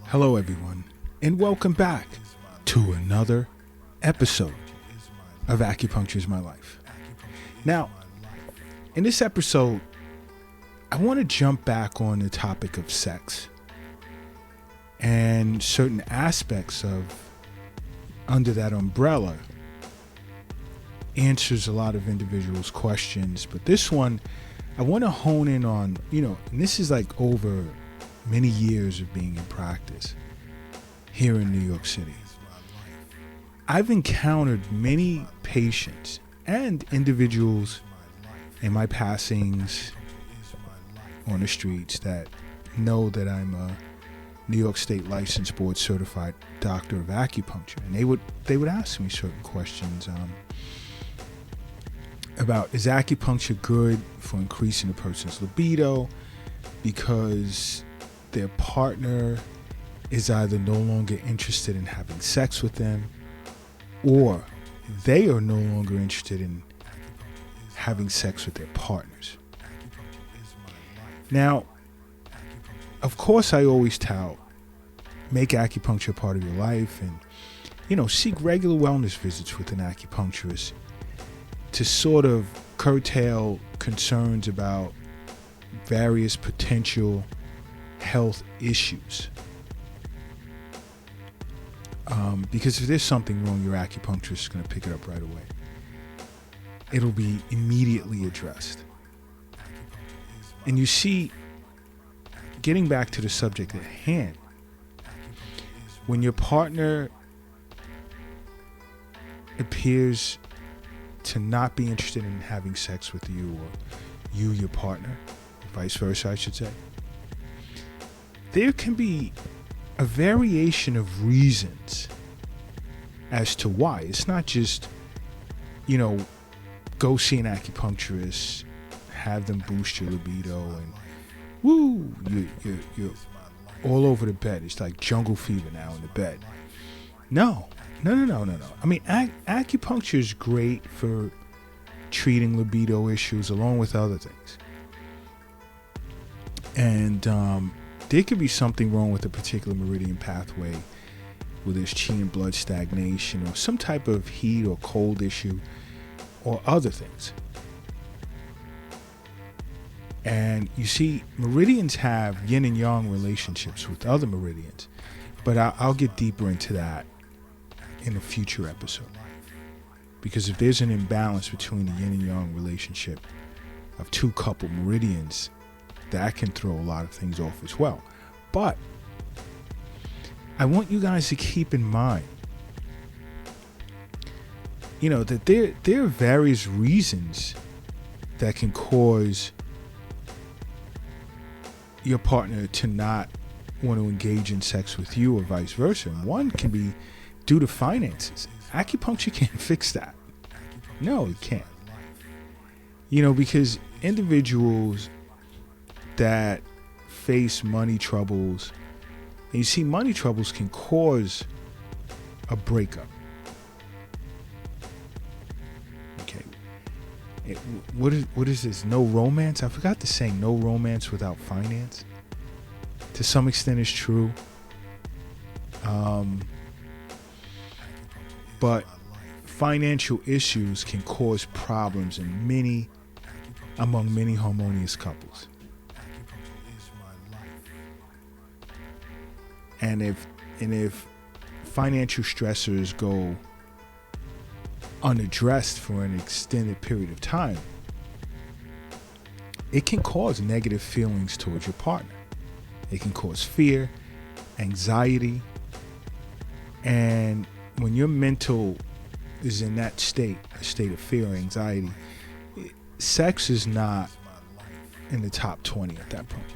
Hello, everyone, and welcome back to another episode of Acupuncture is My Life. Now, in this episode, I want to jump back on the topic of sex and certain aspects of under that umbrella answers a lot of individuals' questions. But this one, I want to hone in on, and this is like over many years of being in practice here in New York City. I've encountered many patients and individuals in my passings on the streets that know that I'm a New York State licensed board certified doctor of acupuncture, and they would ask me certain questions about, is acupuncture good for increasing a person's libido because their partner is either no longer interested in having sex with them, or they are no longer interested in having sex with their partners. Now, of course, I always tout, make acupuncture a part of your life and, seek regular wellness visits with an acupuncturist to sort of curtail concerns about various potential health issues. Because if there's something wrong, your acupuncturist is going to pick it up right away. It'll be immediately addressed. And you see, getting back to the subject at hand, when your partner appears to not be interested in having sex with you, or you, your partner, vice versa, I should say, there can be a variation of reasons as to why. It's not just, go see an acupuncturist, have them boost your libido, and woo, you're all over the bed. It's like jungle fever now in the bed. No. I mean, acupuncture is great for treating libido issues along with other things. And there could be something wrong with a particular meridian pathway, whether it's chi and blood stagnation or some type of heat or cold issue or other things. And you see, meridians have yin and yang relationships with other meridians, but I'll get deeper into that in a future episode. Because if there's an imbalance between the yin and yang relationship of two coupled meridians, that can throw a lot of things off as well. But I want you guys to keep in mind, that there are various reasons that can cause your partner to not want to engage in sex with you or vice versa. And one can be due to finances. Acupuncture can't fix that. No, it can't. Because individuals that face money troubles, and you see, money troubles can cause a breakup. Okay. What is this? No romance? I forgot the saying, no romance without finance. To some extent it's true. But financial issues can cause problems among many harmonious couples. And if financial stressors go unaddressed for an extended period of time, it can cause negative feelings towards your partner. It can cause fear, anxiety, and when your mental is in that state, a state of fear or anxiety, sex is not in the top 20 at that point.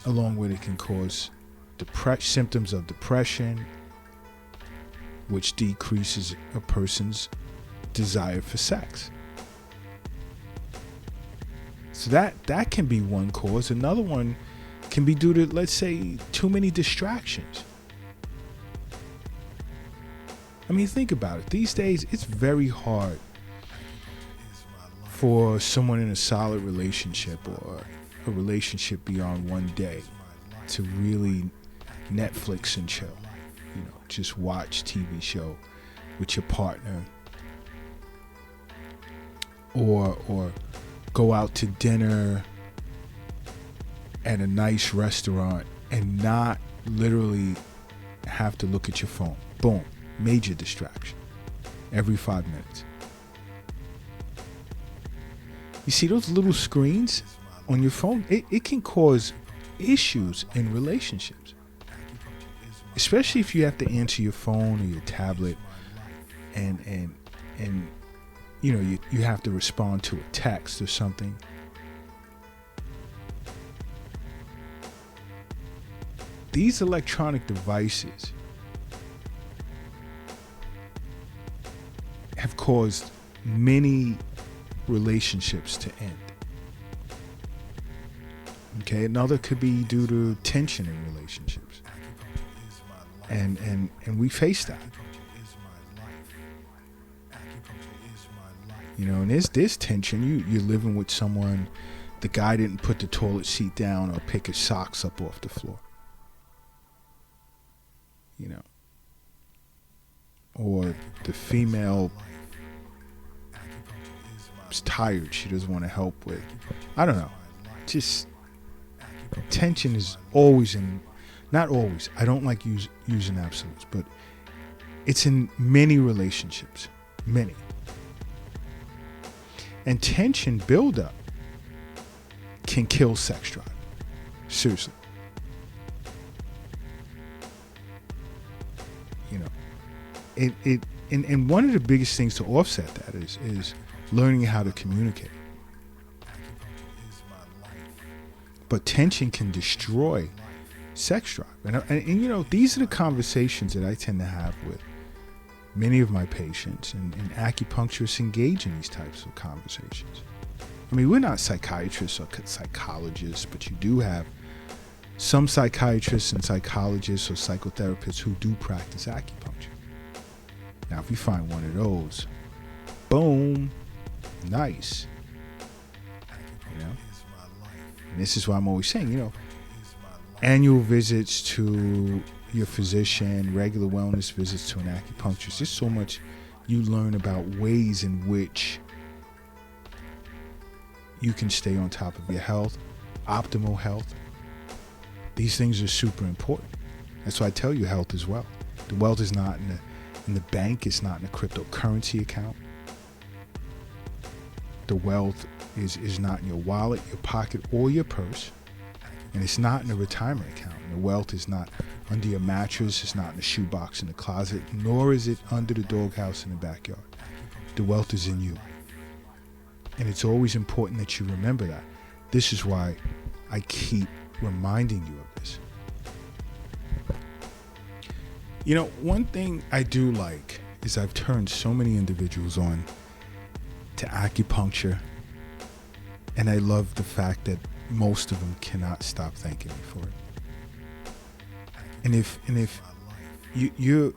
Along with it can cause symptoms of depression, which decreases a person's desire for sex. So that can be one cause. Another one can be due to, let's say, too many distractions. I mean, think about it. These days, it's very hard for someone in a solid relationship or a relationship beyond one day to really Netflix and chill. Just watch TV show with your partner, or go out to dinner at a nice restaurant and not literally have to look at your phone. Boom, major distraction every 5 minutes. You see those little screens on your phone? It can cause issues in relationships, especially if you have to answer your phone or your tablet, and you have to respond to a text or something. These electronic devices have caused many relationships to end. Okay, another could be due to tension in relationships. And we face that. And there's tension. You're living with someone, the guy didn't put the toilet seat down or pick his socks up off the floor. Or the female is tired, she doesn't want to help with, I don't know. Just tension is always not always, I don't like using absolutes, but it's in many relationships, many. And tension buildup can kill sex drive. Seriously. And one of the biggest things to offset that is learning how to communicate. But tension can destroy sex drive. And these are the conversations that I tend to have with many of my patients, and acupuncturists engage in these types of conversations. I mean, we're not psychiatrists or psychologists, but you do have some psychiatrists and psychologists or psychotherapists who do practice acupuncture. Now, if you find one of those, boom, nice. And this is why I'm always saying, annual visits to your physician, regular wellness visits to an acupuncturist. There's so much you learn about ways in which you can stay on top of your health, optimal health. These things are super important. That's why I tell you health is wealth. The wealth is not in the bank, it's not in a cryptocurrency account. The wealth is not in your wallet, your pocket, or your purse. And it's not in a retirement account. And the wealth is not under your mattress, it's not in the shoebox in the closet, nor is it under the doghouse in the backyard. The wealth is in you. And it's always important that you remember that. This is why I keep reminding you of this. One thing I do like is I've turned so many individuals on to acupuncture, and I love the fact that most of them cannot stop thanking me for it. And if you're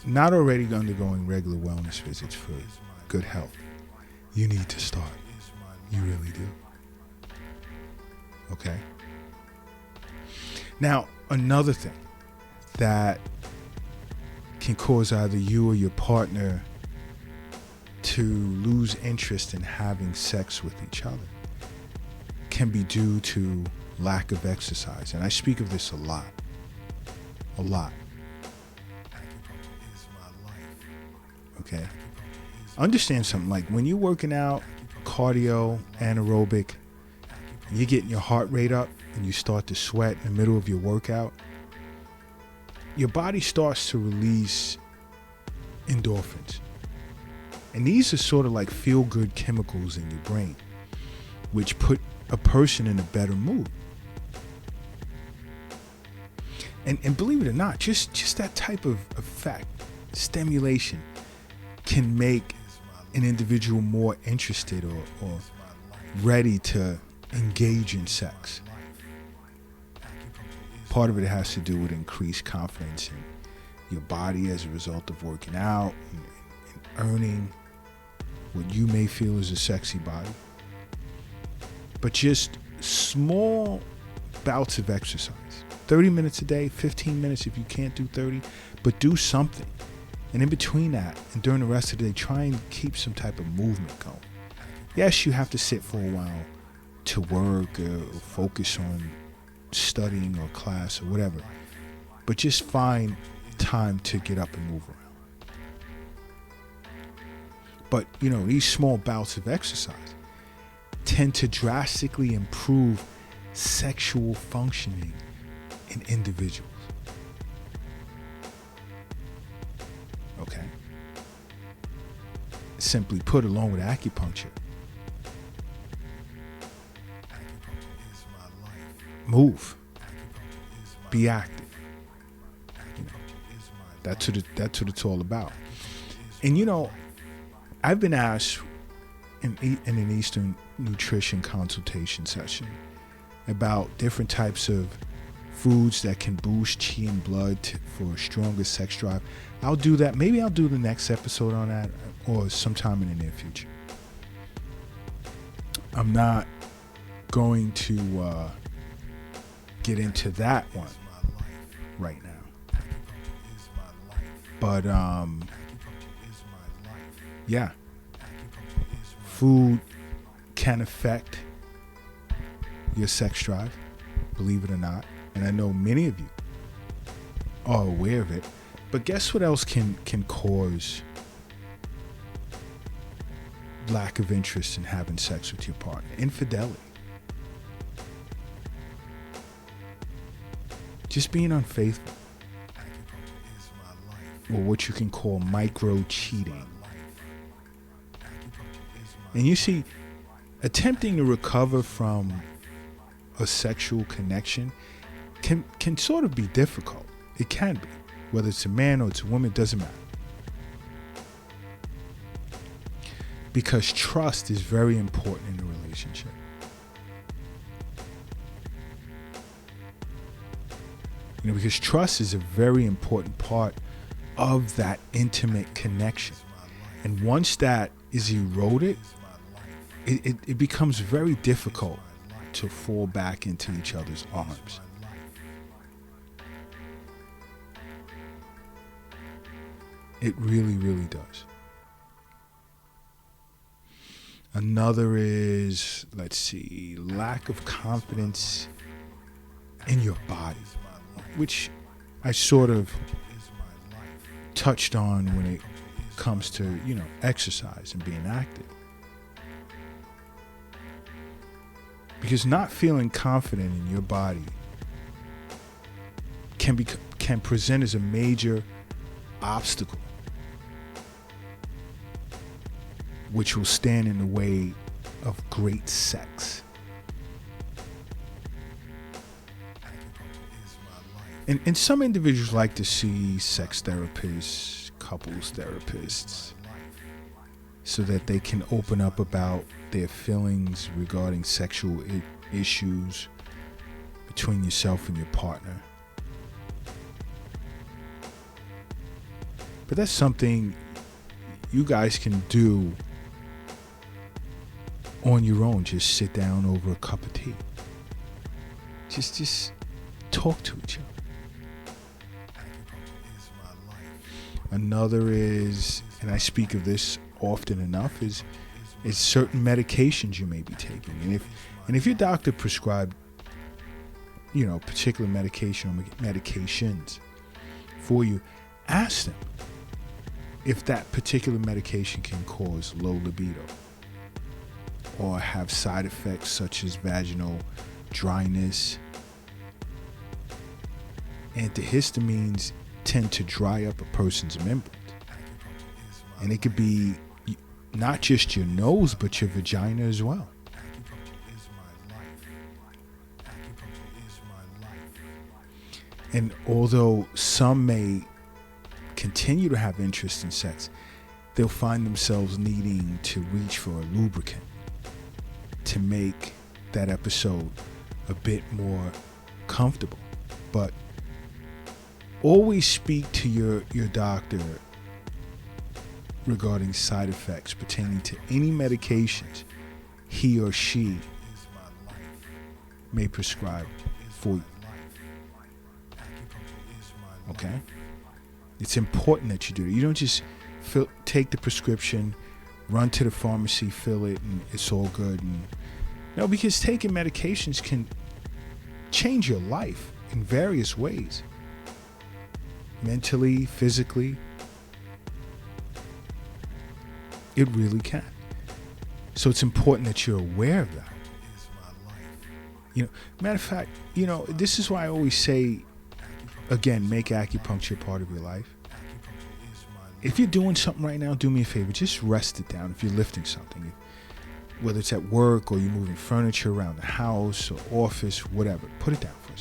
not already undergoing regular wellness visits for good health, you need to start. You really do. Okay? Now, another thing that can cause either you or your partner to lose interest in having sex with each other can be due to lack of exercise. And I speak of this a lot. Okay? Understand something, like when you're working out, cardio, anaerobic, you're getting your heart rate up and you start to sweat in the middle of your workout, your body starts to release endorphins. And these are sort of like feel-good chemicals in your brain, which put a person in a better mood. And believe it or not, just that type of effect, stimulation, can make an individual more interested or ready to engage in sex. Part of it has to do with increased confidence in your body as a result of working out and earning what you may feel is a sexy body. But just small bouts of exercise. 30 minutes a day, 15 minutes if you can't do 30, but do something. And in between that and during the rest of the day, try and keep some type of movement going. Yes, you have to sit for a while to work or focus on studying or class or whatever, but just find time to get up and move around. But, these small bouts of exercise tend to drastically improve sexual functioning in individuals. Okay? Simply put, along with acupuncture, move, be active. That's what it's all about. And I've been asked in an Eastern nutrition consultation session about different types of foods that can boost chi and blood for a stronger sex drive. I'll do that. Maybe I'll do the next episode on that or sometime in the near future. I'm not going to get into that one right now. But yeah, food can affect your sex drive, believe it or not. And I know many of you are aware of it. But guess what else can cause lack of interest in having sex with your partner? Infidelity. Just being unfaithful. Or what you can call micro cheating. And you see, attempting to recover from a sexual connection can sort of be difficult. It can be. Whether it's a man or it's a woman, it doesn't matter. Because trust is very important in a relationship. Because trust is a very important part of that intimate connection. And once that is eroded, it becomes very difficult to fall back into each other's arms. It really, really does. Another is, lack of confidence in your body, which I sort of touched on when it comes to, exercise and being active. Because not feeling confident in your body can present as a major obstacle, which will stand in the way of great sex. And some individuals like to see sex therapists, couples therapists, so that they can open up about their feelings regarding sexual issues between yourself and your partner. But that's something you guys can do on your own. Just sit down over a cup of tea. Just talk to each other. Another is, and I speak of this often enough, is certain medications you may be taking. And if your doctor prescribed, particular medication or medications for you, ask them if that particular medication can cause low libido or have side effects such as vaginal dryness. Antihistamines tend to dry up a person's membranes. And it could be not just your nose, but your vagina as well. And although some may continue to have interest in sex, they'll find themselves needing to reach for a lubricant to make that episode a bit more comfortable. But always speak to your doctor regarding side effects pertaining to any medications he or she may prescribe for you. Okay? It's important that you do it. You don't just take the prescription, run to the pharmacy, fill it, and it's all good. No, because taking medications can change your life in various ways. Mentally, physically. It really can. So it's important that you're aware of that. Matter of fact, this is why I always say, again, make acupuncture part of your life. If you're doing something right now, do me a favor, just rest it down. If you're lifting something, whether it's at work or you're moving furniture around the house or office, whatever, put it down for a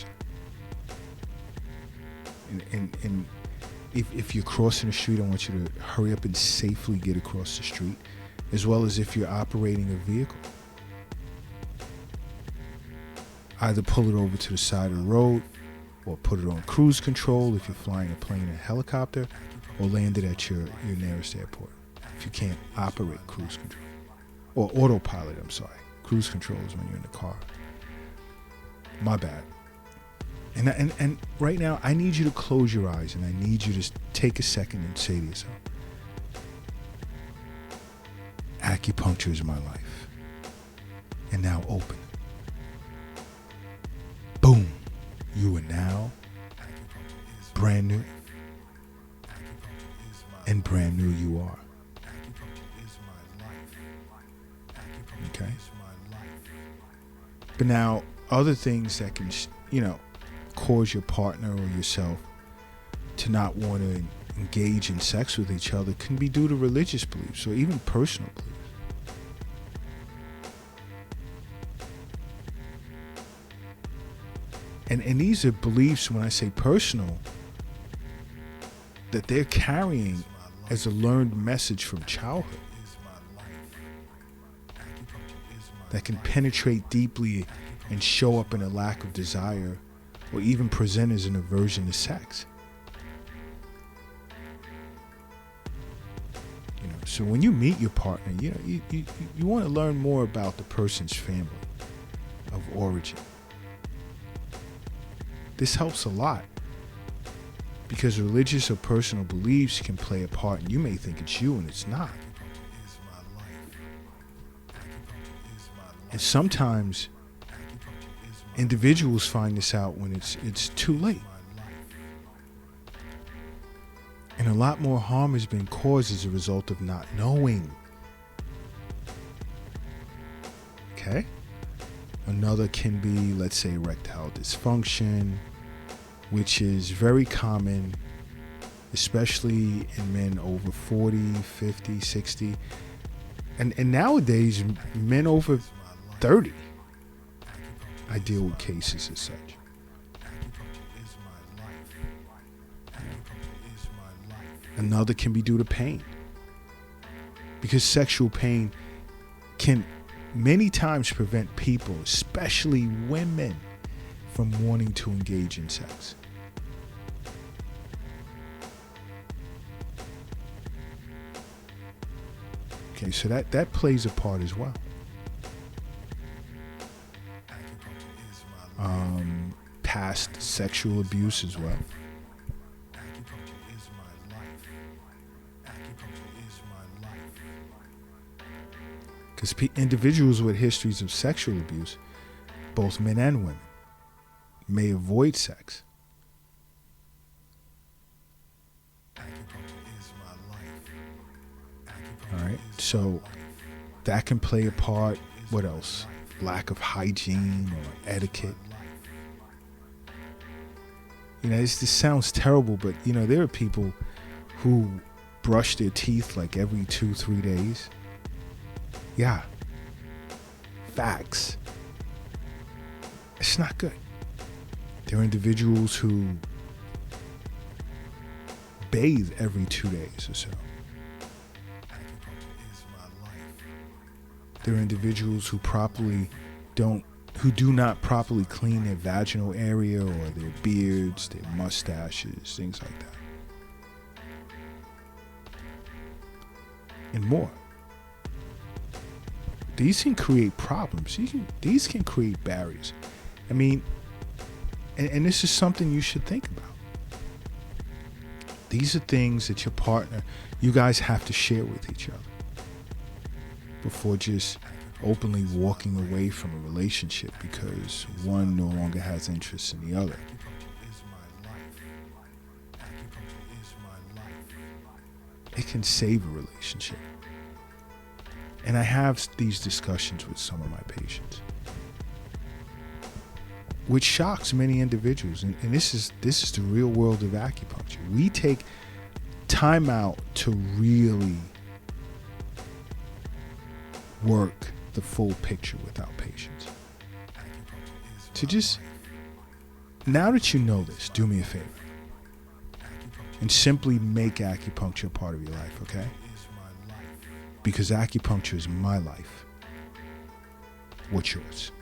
second. And if you're crossing the street, I want you to hurry up and safely get across the street, as well as if you're operating a vehicle. Either pull it over to the side of the road, or put it on cruise control if you're flying a plane or a helicopter, or land it at your nearest airport if you can't operate cruise control. Or autopilot, I'm sorry. Cruise control is when you're in the car. My bad. And right now, I need you to close your eyes, and I need you to take a second and say to yourself, acupuncture is my life. And now open. Boom. You are now brand new. And brand new you are. Okay? But now, other things that can, cause your partner or yourself to not want to engage in sex with each other can be due to religious beliefs or even personal beliefs. And these are beliefs, when I say personal, that they're carrying as a learned message from childhood that can penetrate deeply and show up in a lack of desire or even present as an aversion to sex. So when you meet your partner, you want to learn more about the person's family of origin. This helps a lot because religious or personal beliefs can play a part, and you may think it's you and it's not. And sometimes individuals find this out when it's too late. And a lot more harm has been caused as a result of not knowing. Okay? Another can be, let's say, erectile dysfunction, which is very common, especially in men over 40, 50, 60. And nowadays, men over 30, I deal with cases as such. Another can be due to pain, because sexual pain can many times prevent people, especially women, from wanting to engage in sex. Okay, so that plays a part as well. Past sexual abuse as well. Because individuals with histories of sexual abuse, both men and women, may avoid sex. All right, so that can play a part. What else? Lack of hygiene or etiquette. This sounds terrible, but there are people who brush their teeth like every 2-3 days. Yeah. Facts. It's not good. There are individuals who bathe every 2 days or so. There are individuals who do not properly clean their vaginal area or their beards, their mustaches, things like that. And more. These can create problems. These can create barriers. I mean, and this is something you should think about. These are things that your partner, you guys have to share with each other before just openly walking away from a relationship because one no longer has interest in the other. It can save a relationship. And I have these discussions with some of my patients, which shocks many individuals. And this is the real world of acupuncture. We take time out to really work the full picture with our patients. To just, now that you know this, do me a favor and simply make acupuncture a part of your life, okay? Because acupuncture is my life. What's yours?